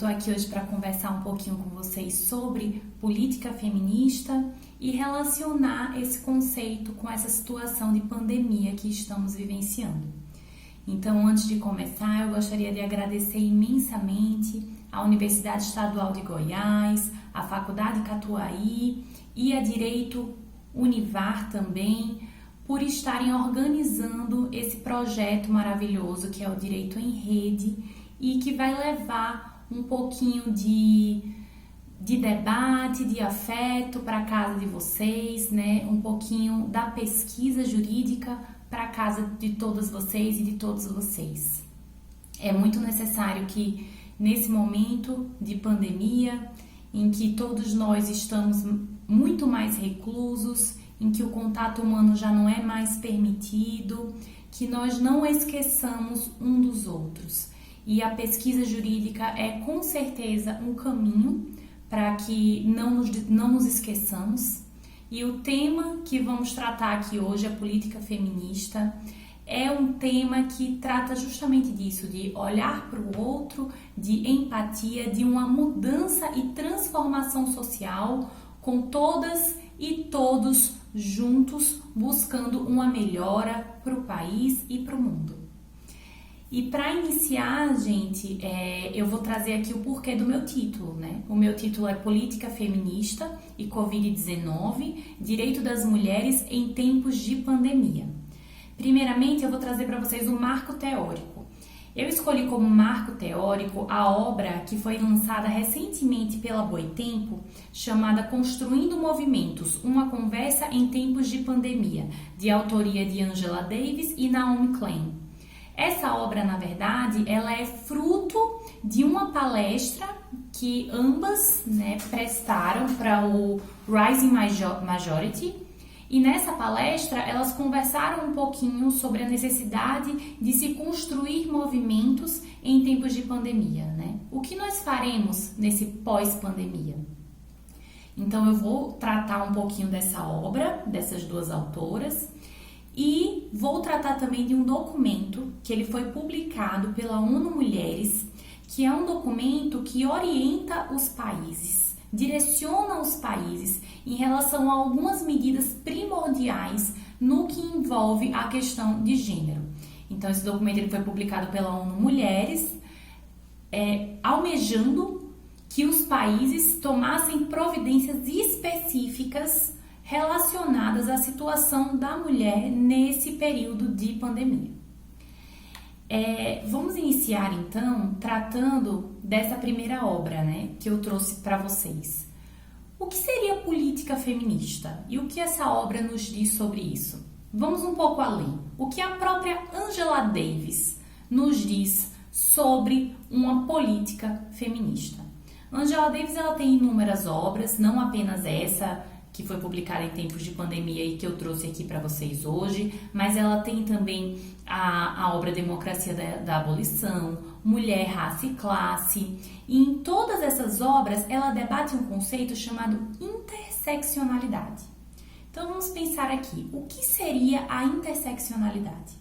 estou aqui hoje para conversar um pouquinho com vocês sobre política feminista e relacionar esse conceito com essa situação de pandemia que estamos vivenciando. Então, antes de começar, eu gostaria de agradecer imensamente à Universidade Estadual de Goiás, à Faculdade Catuai e a Direito Univar também, por estarem organizando esse projeto maravilhoso que é o Direito em Rede e que vai levar um pouquinho de debate, de afeto para a casa de vocês, né? Um pouquinho da pesquisa jurídica para a casa de todas vocês e de todos vocês. É muito necessário que nesse momento de pandemia, em que todos nós estamos muito mais reclusos, em que o contato humano já não é mais permitido, que nós não esqueçamos um dos outros. E a pesquisa jurídica é com certeza um caminho para que não nos esqueçamos. E o tema que vamos tratar aqui hoje, a política feminista, é um tema que trata justamente disso, de olhar para o outro, de empatia, de uma mudança e transformação social com todas e todos juntos, buscando uma melhora para o país e para o mundo. E para iniciar, gente, eu vou trazer aqui o porquê do meu título, né? O meu título é Política Feminista e Covid-19, Direito das Mulheres em Tempos de Pandemia. Primeiramente, eu vou trazer para vocês um marco teórico. Eu escolhi como marco teórico a obra que foi lançada recentemente pela Boitempo, chamada Construindo Movimentos, uma conversa em tempos de pandemia, de autoria de Angela Davis e Naomi Klein. Essa obra, na verdade, ela é fruto de uma palestra que ambas, prestaram para o Rising Majority. E nessa palestra, elas conversaram um pouquinho sobre a necessidade de se construir movimentos em tempos de pandemia, né? O que nós faremos nesse pós-pandemia? Então, eu vou tratar um pouquinho dessa obra, dessas duas autoras, e vou tratar também de um documento que ele foi publicado pela ONU Mulheres, que é um documento que orienta os países, direciona os países em relação a algumas medidas primordiais no que envolve a questão de gênero. Então, esse documento ele foi publicado pela ONU Mulheres, almejando que os países tomassem providências específicas relacionadas à situação da mulher nesse período de pandemia. Vamos iniciar então tratando dessa primeira obra, que eu trouxe para vocês. O que seria política feminista e o que essa obra nos diz sobre isso? Vamos um pouco além. O que a própria Angela Davis nos diz sobre uma política feminista? Angela Davis ela tem inúmeras obras, não apenas essa que foi publicada em tempos de pandemia e que eu trouxe aqui para vocês hoje, mas ela tem também a obra Democracia da Abolição, Mulher, Raça e Classe, e em todas essas obras ela debate um conceito chamado interseccionalidade. Então vamos pensar aqui, o que seria a interseccionalidade?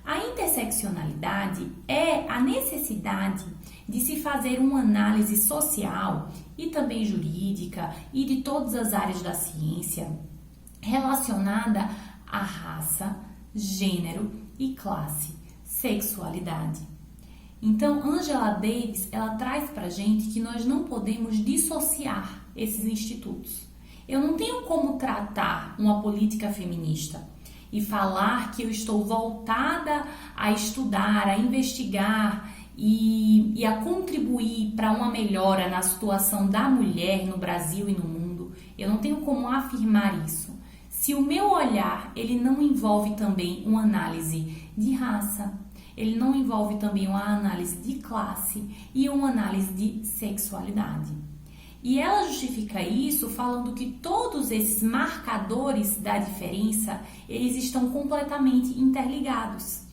A interseccionalidade é a necessidade de se fazer uma análise social e também jurídica e de todas as áreas da ciência relacionada à raça, gênero e classe, sexualidade. Então, Angela Davis, ela traz pra gente que nós não podemos dissociar esses institutos. Eu não tenho como tratar uma política feminista e falar que eu estou voltada a estudar, a investigar e a contribuir para uma melhora na situação da mulher no Brasil e no mundo. Eu não tenho como afirmar isso. Se o meu olhar ele não envolve também uma análise de raça, ele não envolve também uma análise de classe e uma análise de sexualidade. E ela justifica isso falando que todos esses marcadores da diferença, eles estão completamente interligados.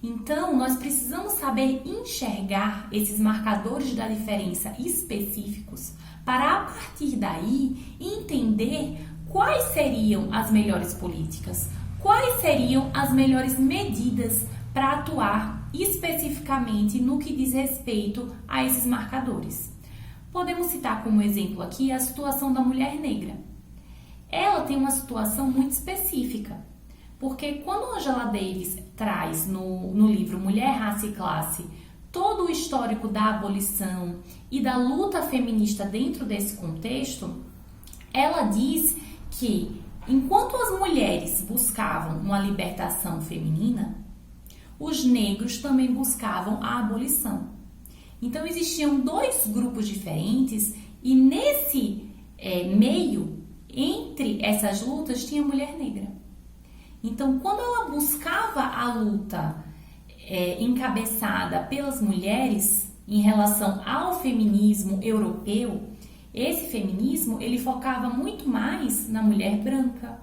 Então, nós precisamos saber enxergar esses marcadores da diferença específicos para, a partir daí, entender quais seriam as melhores políticas, quais seriam as melhores medidas para atuar especificamente no que diz respeito a esses marcadores. Podemos citar como exemplo aqui a situação da mulher negra. Ela tem uma situação muito específica, porque quando Angela Davis traz no livro Mulher, Raça e Classe todo o histórico da abolição e da luta feminista dentro desse contexto, ela diz que enquanto as mulheres buscavam uma libertação feminina, os negros também buscavam a abolição. Então existiam dois grupos diferentes e nesse meio, entre essas lutas, tinha a mulher negra. Então quando ela buscava a luta encabeçada pelas mulheres em relação ao feminismo europeu, esse feminismo ele focava muito mais na mulher branca.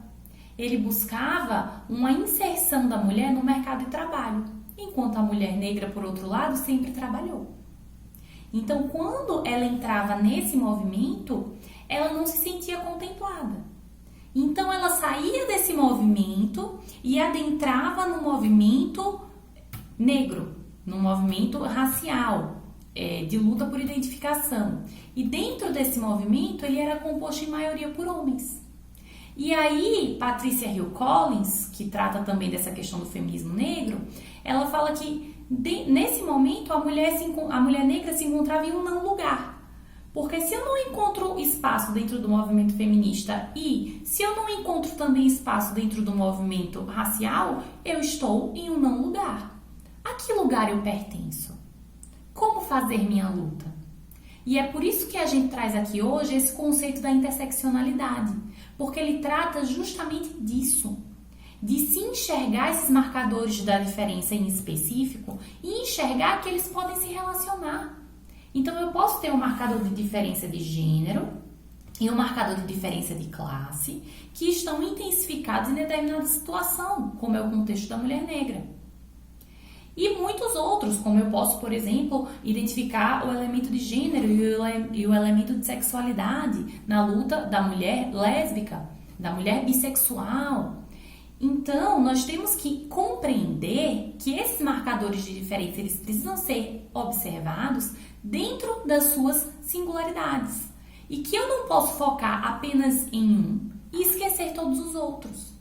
Ele buscava uma inserção da mulher no mercado de trabalho, enquanto a mulher negra, por outro lado, sempre trabalhou. Então, quando ela entrava nesse movimento, ela não se sentia contemplada. Então, ela saía desse movimento e adentrava no movimento negro, no movimento racial, de luta por identificação. E dentro desse movimento, ele era composto em maioria por homens. E aí, Patricia Hill Collins, que trata também dessa questão do feminismo negro, ela fala que nesse momento a mulher negra se encontrava em um não lugar. Porque se eu não encontro espaço dentro do movimento feminista e se eu não encontro também espaço dentro do movimento racial, eu estou em um não lugar. A que lugar eu pertenço? Como fazer minha luta? E é por isso que a gente traz aqui hoje esse conceito da interseccionalidade, porque ele trata justamente disso, de se enxergar esses marcadores da diferença em específico e enxergar que eles podem se relacionar. Então eu posso ter um marcador de diferença de gênero e um marcador de diferença de classe que estão intensificados em determinada situação, como é o contexto da mulher negra. E muitos outros, como eu posso, por exemplo, identificar o elemento de gênero e o elemento de sexualidade na luta da mulher lésbica, da mulher bissexual. Então, nós temos que compreender que esses marcadores de diferença eles precisam ser observados dentro das suas singularidades. E que eu não posso focar apenas em um e esquecer todos os outros.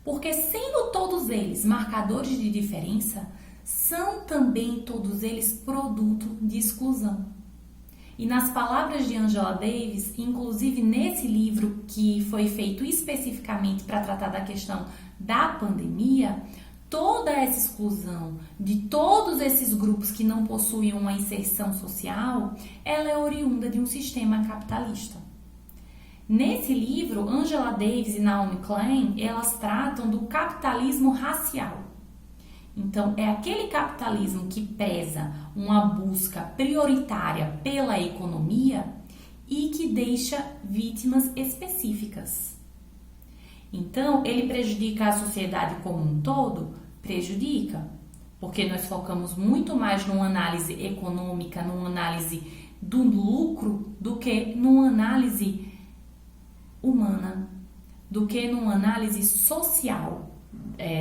Porque sendo todos eles marcadores de diferença, são também todos eles produto de exclusão. E nas palavras de Angela Davis, inclusive nesse livro que foi feito especificamente para tratar da questão da pandemia, toda essa exclusão de todos esses grupos que não possuem uma inserção social, ela é oriunda de um sistema capitalista. Nesse livro, Angela Davis e Naomi Klein, elas tratam do capitalismo racial. Então, é aquele capitalismo que preza uma busca prioritária pela economia e que deixa vítimas específicas. Então, ele prejudica a sociedade como um todo? Prejudica, porque nós focamos muito mais numa análise econômica, numa análise do lucro, do que numa análise humana, do que numa análise social.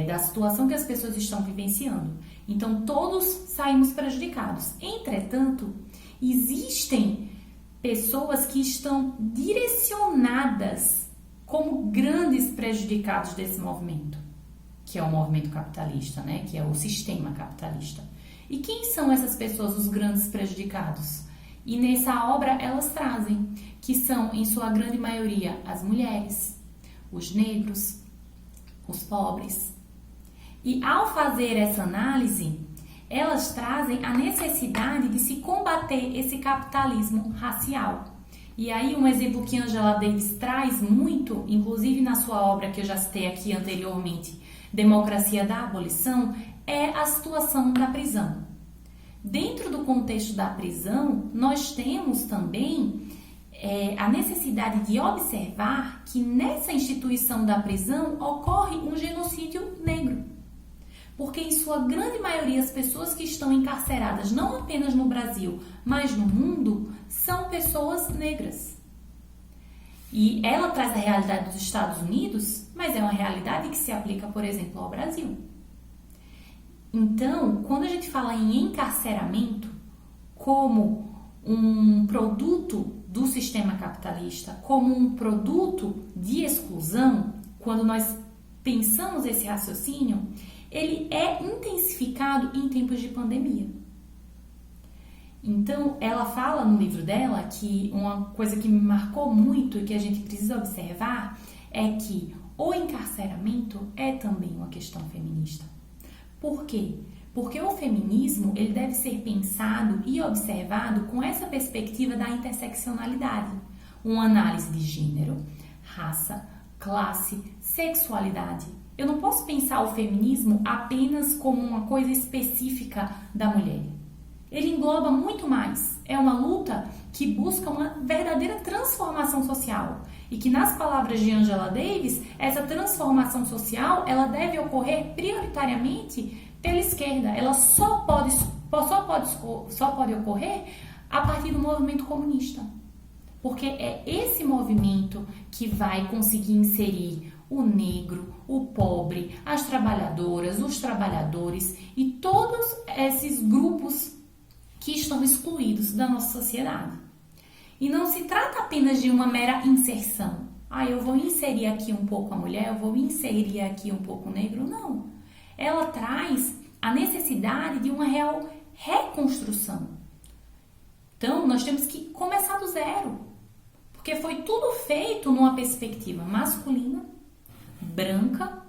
Da situação que as pessoas estão vivenciando. Então, todos saímos prejudicados. Entretanto, existem pessoas que estão direcionadas como grandes prejudicados desse movimento, que é o movimento capitalista, né? Que é o sistema capitalista. E quem são essas pessoas, os grandes prejudicados? E nessa obra elas trazem, que são, em sua grande maioria, as mulheres, os negros, os pobres. E ao fazer essa análise, elas trazem a necessidade de se combater esse capitalismo racial. E aí um exemplo que Angela Davis traz muito, inclusive na sua obra que eu já citei aqui anteriormente, Democracia da Abolição, é a situação da prisão. Dentro do contexto da prisão, nós temos também a necessidade de observar que nessa instituição da prisão ocorre um genocídio negro. Porque em sua grande maioria as pessoas que estão encarceradas, não apenas no Brasil, mas no mundo, são pessoas negras. E ela traz a realidade dos Estados Unidos, mas é uma realidade que se aplica, por exemplo, ao Brasil. Então, quando a gente fala em encarceramento como um produto do sistema capitalista, como um produto de exclusão, quando nós pensamos esse raciocínio, ele é intensificado em tempos de pandemia. Então, ela fala no livro dela que uma coisa que me marcou muito e que a gente precisa observar é que o encarceramento é também uma questão feminista. Por quê? Porque o feminismo ele deve ser pensado e observado com essa perspectiva da interseccionalidade, uma análise de gênero, raça, classe, sexualidade. Eu não posso pensar o feminismo apenas como uma coisa específica da mulher. Ele engloba muito mais. É uma luta que busca uma verdadeira transformação social. E que, nas palavras de Angela Davis, essa transformação social ela deve ocorrer prioritariamente pela esquerda. Ela só pode ocorrer a partir do movimento comunista. Porque é esse movimento que vai conseguir inserir o negro, o pobre, as trabalhadoras, os trabalhadores e todos esses grupos que estão excluídos da nossa sociedade. E não se trata apenas de uma mera inserção. Eu vou inserir aqui um pouco a mulher, eu vou inserir aqui um pouco o negro. Não. Ela traz a necessidade de uma real reconstrução. Então, nós temos que começar do zero. Porque foi tudo feito numa perspectiva masculina, branca,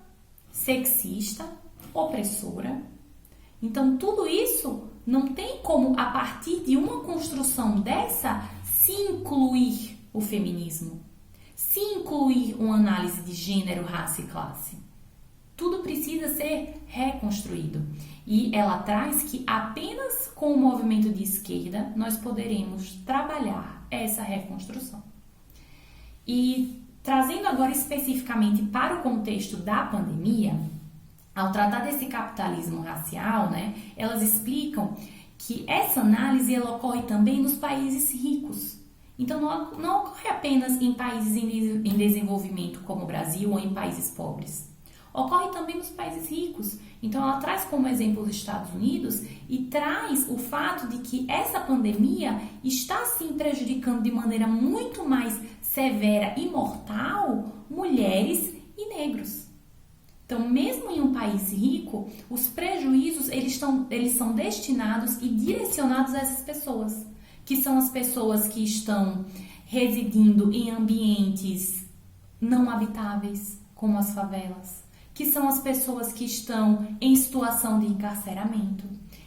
sexista, opressora. Então, tudo isso não tem como, a partir de uma construção dessa, se incluir o feminismo, se incluir uma análise de gênero, raça e classe. Tudo precisa ser reconstruído. E ela traz que apenas com o movimento de esquerda nós poderemos trabalhar essa reconstrução. E trazendo agora especificamente para o contexto da pandemia, ao tratar desse capitalismo racial, elas explicam que essa análise ela ocorre também nos países ricos. Então, não ocorre apenas em países em desenvolvimento, como o Brasil, ou em países pobres. Ocorre também nos países ricos. Então, ela traz como exemplo os Estados Unidos e traz o fato de que essa pandemia está, sim, prejudicando de maneira muito mais severa e mortal mulheres e negros. Então, mesmo em um país rico, os prejuízos eles são destinados e direcionados a essas pessoas, que são as pessoas que estão residindo em ambientes não habitáveis, como as favelas, que são as pessoas que estão em situação de encarceramento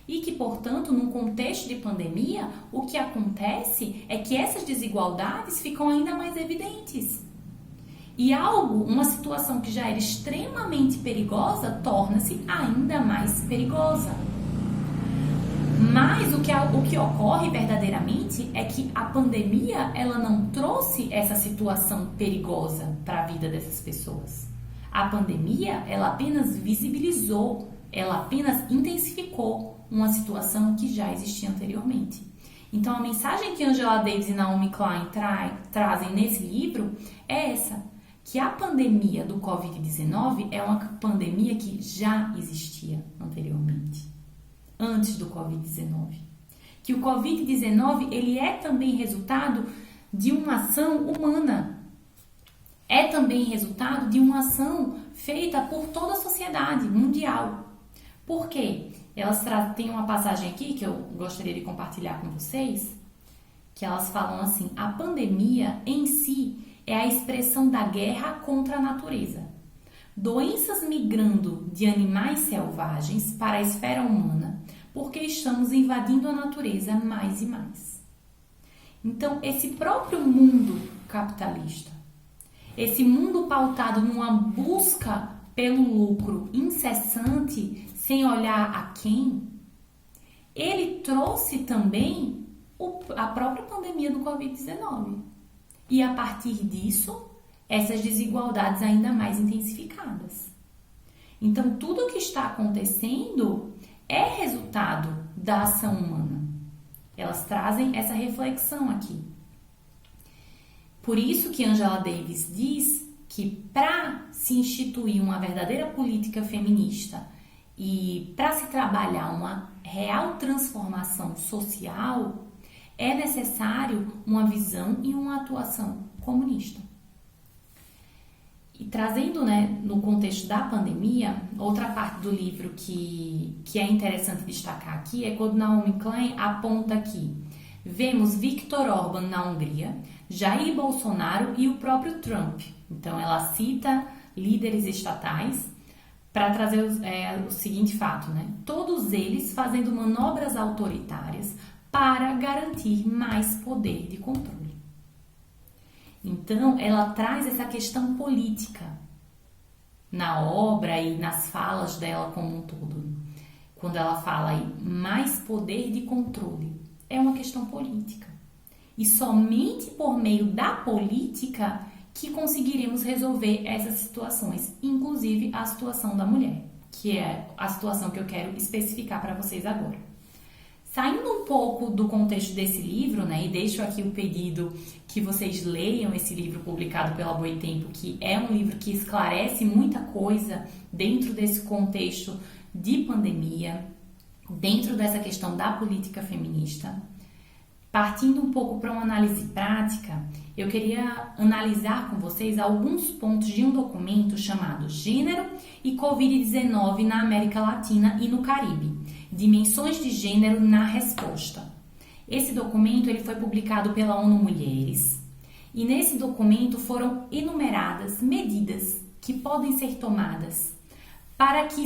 e que, portanto, num contexto de pandemia, o que acontece é que essas desigualdades ficam ainda mais evidentes. E uma situação que já era extremamente perigosa, torna-se ainda mais perigosa. Mas o que ocorre verdadeiramente é que a pandemia ela não trouxe essa situação perigosa para a vida dessas pessoas. A pandemia ela apenas visibilizou, ela apenas intensificou uma situação que já existia anteriormente. Então a mensagem que Angela Davis e Naomi Klein trazem nesse livro é essa, que a pandemia do Covid-19 é uma pandemia que já existia anteriormente, antes do Covid-19. Que o Covid-19 ele é também resultado de uma ação humana, é também resultado de uma ação feita por toda a sociedade mundial. Por quê? Elas têm uma passagem aqui que eu gostaria de compartilhar com vocês, que elas falam assim: a pandemia em si é a expressão da guerra contra a natureza. Doenças migrando de animais selvagens para a esfera humana, porque estamos invadindo a natureza mais e mais. Então, esse próprio mundo capitalista, esse mundo pautado numa busca pelo lucro incessante, sem olhar a quem, ele trouxe também a própria pandemia do Covid-19. E a partir disso, essas desigualdades ainda mais intensificadas. Então, tudo o que está acontecendo é resultado da ação humana. Elas trazem essa reflexão aqui. Por isso que Angela Davis diz que para se instituir uma verdadeira política feminista E para se trabalhar uma real transformação social, é necessário uma visão e uma atuação comunista. E trazendo, no contexto da pandemia, outra parte do livro que é interessante destacar aqui é quando Naomi Klein aponta que vemos Viktor Orbán na Hungria, Jair Bolsonaro e o próprio Trump. Então ela cita líderes estatais para trazer o seguinte fato, todos eles fazendo manobras autoritárias para garantir mais poder de controle. Então, ela traz essa questão política na obra e nas falas dela como um todo. Quando ela fala aí, mais poder de controle, é uma questão política. E somente por meio da política que conseguiremos resolver essas situações, inclusive a situação da mulher, que é a situação que eu quero especificar para vocês agora. Saindo um pouco do contexto desse livro, e deixo aqui o pedido que vocês leiam esse livro publicado pela Boitempo, que é um livro que esclarece muita coisa dentro desse contexto de pandemia, dentro dessa questão da política feminista. Partindo um pouco para uma análise prática, eu queria analisar com vocês alguns pontos de um documento chamado Gênero e Covid-19 na América Latina e no Caribe, Dimensões de Gênero na Resposta. Esse documento ele foi publicado pela ONU Mulheres e nesse documento foram enumeradas medidas que podem ser tomadas para que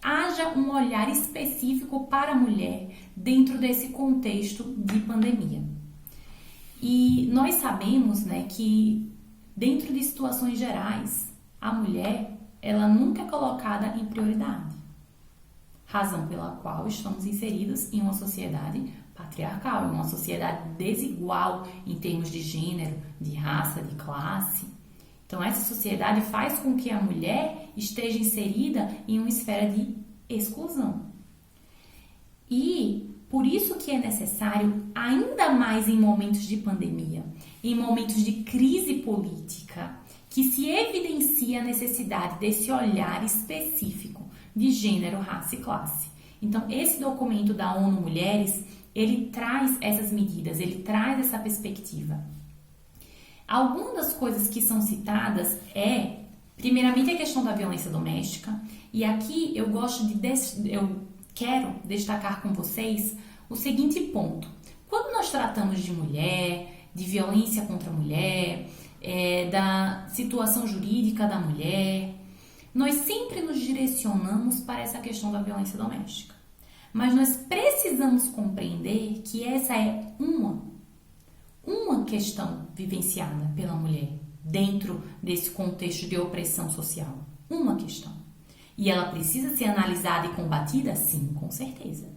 haja um olhar específico para a mulher dentro desse contexto de pandemia. E nós sabemos, que dentro de situações gerais, a mulher, ela nunca é colocada em prioridade. Razão pela qual estamos inseridos em uma sociedade patriarcal, em uma sociedade desigual em termos de gênero, de raça, de classe. Então, essa sociedade faz com que a mulher esteja inserida em uma esfera de exclusão. E por isso que é necessário, ainda mais em momentos de pandemia, em momentos de crise política, que se evidencia a necessidade desse olhar específico de gênero, raça e classe. Então, esse documento da ONU Mulheres, ele traz essas medidas, ele traz essa perspectiva. Algumas das coisas que são citadas primeiramente, a questão da violência doméstica. E aqui eu quero destacar com vocês o seguinte ponto. Quando nós tratamos de mulher, de violência contra a mulher, da situação jurídica da mulher, nós sempre nos direcionamos para essa questão da violência doméstica. Mas nós precisamos compreender que essa é uma questão vivenciada pela mulher dentro desse contexto de opressão social. Uma questão. E ela precisa ser analisada e combatida? Sim, com certeza.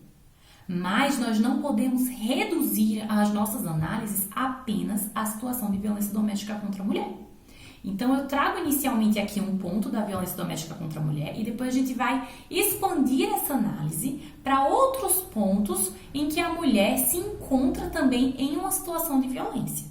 Mas nós não podemos reduzir as nossas análises apenas à situação de violência doméstica contra a mulher. Então, eu trago inicialmente aqui um ponto da violência doméstica contra a mulher e depois a gente vai expandir essa análise para outros pontos em que a mulher se encontra também em uma situação de violência.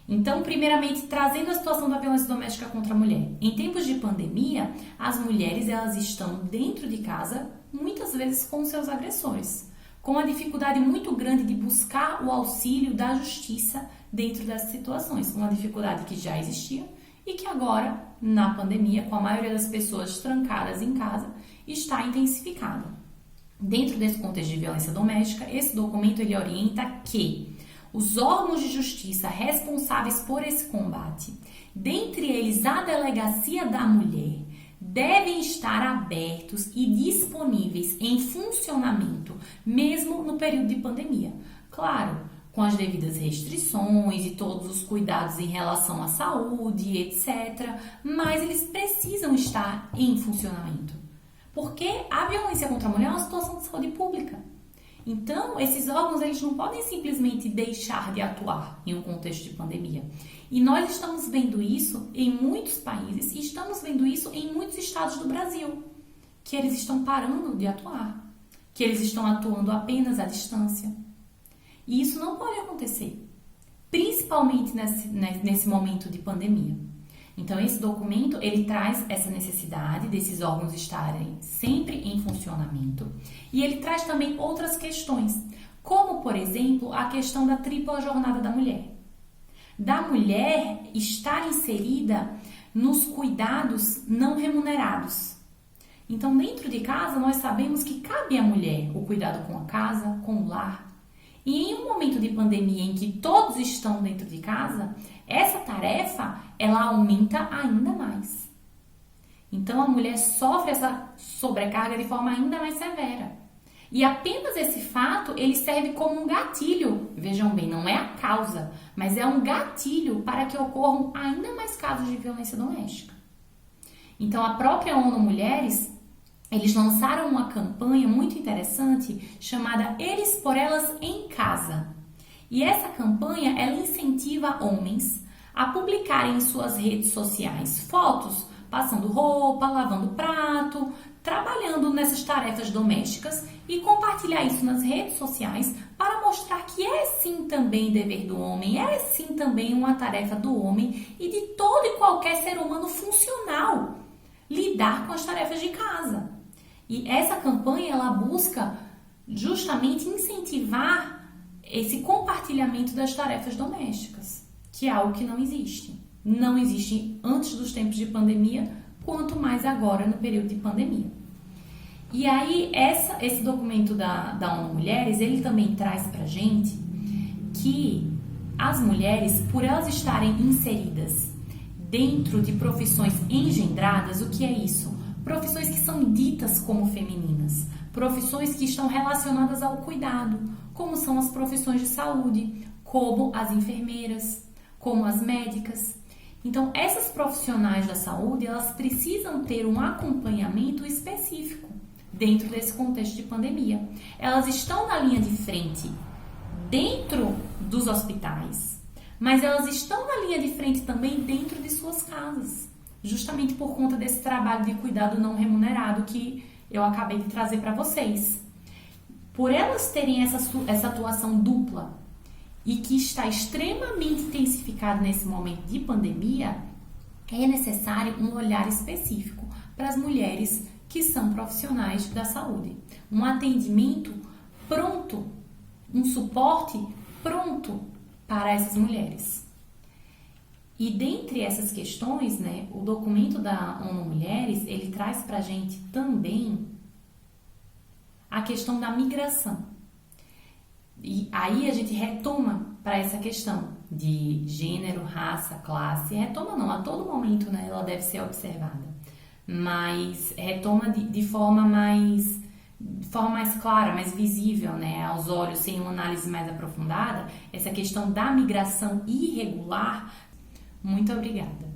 Então, primeiramente, trazendo a situação da violência doméstica contra a mulher. Em tempos de pandemia, as mulheres elas estão dentro de casa, muitas vezes com seus agressores, com a dificuldade muito grande de buscar o auxílio da justiça dentro dessas situações, uma dificuldade que já existia e que agora, na pandemia, com a maioria das pessoas trancadas em casa, está intensificada. Dentro desse contexto de violência doméstica, esse documento ele orienta que os órgãos de justiça responsáveis por esse combate, dentre eles a Delegacia da Mulher, devem estar abertos e disponíveis em funcionamento, mesmo no período de pandemia. Claro, com as devidas restrições e todos os cuidados em relação à saúde, etc. Mas eles precisam estar em funcionamento, porque a violência contra a mulher é uma situação de saúde pública. Então, esses órgãos eles não podem simplesmente deixar de atuar em um contexto de pandemia. E nós estamos vendo isso em muitos países e estamos vendo isso em muitos estados do Brasil, que eles estão parando de atuar, que eles estão atuando apenas à distância. E isso não pode acontecer, principalmente nesse momento de pandemia. Então, esse documento, ele traz essa necessidade desses órgãos estarem sempre em funcionamento e ele traz também outras questões, como, por exemplo, a questão da tripla jornada da mulher. Da mulher estar inserida nos cuidados não remunerados. Então, dentro de casa, nós sabemos que cabe à mulher o cuidado com a casa, com o lar. E em um momento de pandemia em que todos estão dentro de casa, essa tarefa, ela aumenta ainda mais. Então, a mulher sofre essa sobrecarga de forma ainda mais severa. E apenas esse fato, ele serve como um gatilho. Vejam bem, não é a causa, mas é um gatilho para que ocorram ainda mais casos de violência doméstica. Então, a própria ONU Mulheres, eles lançaram uma campanha muito interessante chamada Eles por Elas em Casa. E essa campanha, ela incentiva homens a publicarem em suas redes sociais fotos passando roupa, lavando prato, trabalhando nessas tarefas domésticas e compartilhar isso nas redes sociais para mostrar que é sim também dever do homem, é sim também uma tarefa do homem e de todo e qualquer ser humano funcional lidar com as tarefas de casa. E essa campanha, ela busca justamente incentivar esse compartilhamento das tarefas domésticas, que é algo que não existe. Não existe antes dos tempos de pandemia, quanto mais agora no período de pandemia. E aí, esse documento da ONU Mulheres, ele também traz pra gente que as mulheres, por elas estarem inseridas dentro de profissões engendradas, o que é isso? Profissões que são ditas como femininas, profissões que estão relacionadas ao cuidado, como são as profissões de saúde, como as enfermeiras, como as médicas. Então, essas profissionais da saúde, elas precisam ter um acompanhamento específico dentro desse contexto de pandemia. Elas estão na linha de frente dentro dos hospitais, mas elas estão na linha de frente também dentro de suas casas, justamente por conta desse trabalho de cuidado não remunerado que eu acabei de trazer para vocês. Por elas terem essa atuação dupla e que está extremamente intensificado nesse momento de pandemia, é necessário um olhar específico para as mulheres que são profissionais da saúde. Um atendimento pronto, um suporte pronto para essas mulheres. E dentre essas questões, né, o documento da ONU Mulheres, ele traz para a gente também a questão da migração. E aí a gente retoma para essa questão de gênero, raça, classe. Retoma não, a todo momento, né, ela deve ser observada. Mas retoma de forma mais clara, mais visível, né, aos olhos, sem uma análise mais aprofundada, essa questão da migração irregular. Muito obrigada.